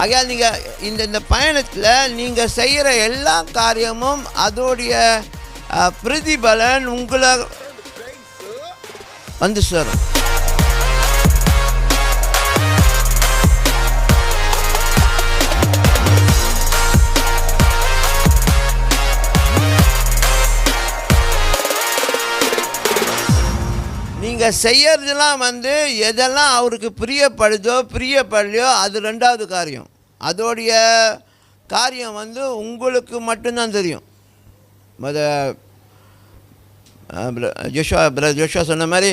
ஆகையால் நீங்கள் இந்த பயணத்தில் நீங்கள் செய்கிற எல்லா காரியமும் அதோடைய பிரதிபலன் உங்களை வந்து சேரும். நீங்கள் செய்யறதுலாம் எதெல்லாம் அவருக்கு பிரியப்படலையோ அது ரெண்டாவது காரியம். அதோடைய காரியம் உங்களுக்கு மட்டும்தான் தெரியும். ஜோஷுவா சொன்ன மாதிரி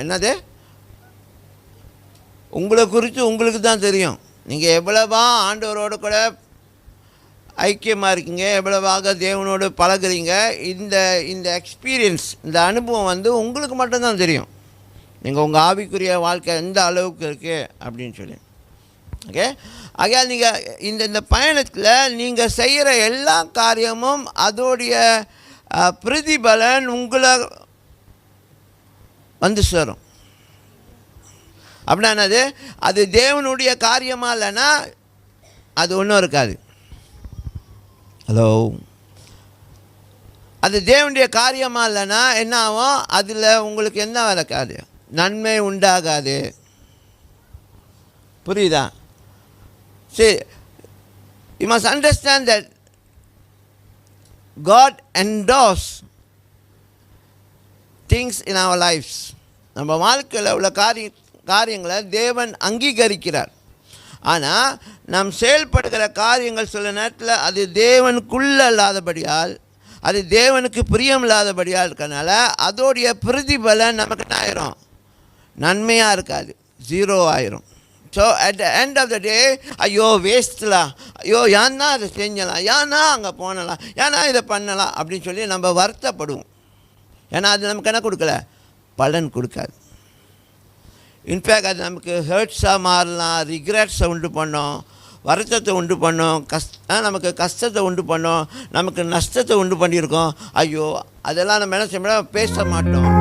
என்னது, உங்களை குறித்து உங்களுக்கு தான் தெரியும். நீங்கள் எவ்வளவா ஆண்டவரோடு கூட ஐக்கியமாக இருக்கீங்க, எவ்வளவாக தேவனோடு பழகுறீங்க, இந்த எக்ஸ்பீரியன்ஸ், இந்த அனுபவம் உங்களுக்கு மட்டும்தான் தெரியும். நீங்கள் உங்கள் ஆவிக்குரிய வாழ்க்கை எந்த அளவுக்கு இருக்குது அப்படின்னு சொல்லி. ஓகே, ஆகையால் நீங்கள் இந்த பயணத்தில் நீங்கள் செய்கிற எல்லா காரியமும் அதோடைய பிரதிபலன் உங்களை வந்து சேரும். அப்படின்னா என்னது, அது தேவனுடைய காரியமாக இல்லைன்னா அது ஒன்றும் இருக்காது. ஹலோ, அது தேவனுடைய காரியமாக இல்லைன்னா என்ன ஆகும், அதில் உங்களுக்கு என்ன நடக்காது, நன்மை உண்டாகாது. புரியுதா? சரி, you must understand that God endorse things in our lives. நம்ம வாழ்க்கையில் உள்ள காரியங்களை தேவன் அங்கீகரிக்கிறார். ஆனால் நாம் செயல்படுகிற காரியங்கள் சில நேரத்தில் அது தேவனுக்குள்ளே இல்லாதபடியால், அது தேவனுக்கு பிரியம் இல்லாதபடியால் இருக்கனால அதோடைய பிரதிபலன் நமக்கு என்ன ஆயிரும், நன்மையாக இருக்காது, 0 ஆயிரும். So at the end of the day, ஐயோ வேஸ்ட்லாம், ஐயோ ஏன்னா அதை செஞ்சலாம், ஏன்னா அங்கே போனலாம், ஏன்னா இதை பண்ணலாம் அப்படின்னு சொல்லி நம்ம வருத்தப்படுவோம். ஏன்னா அது நமக்கு என்ன கொடுக்கல, பலன் கொடுக்காது. இன்ஃபேக்ட் அது நமக்கு ஹர்ட்ஸாக மாறலாம், ரிக்ரெட்ஸை உண்டு பண்ணோம், வருத்தத்தை உண்டு பண்ணோம், நமக்கு கஷ்டத்தை உண்டு பண்ணோம், நமக்கு நஷ்டத்தை உண்டு பண்ணியிருக்கோம். ஐயோ அதெல்லாம் நம்ம என்ன செய்ய பேச மாட்டோம்.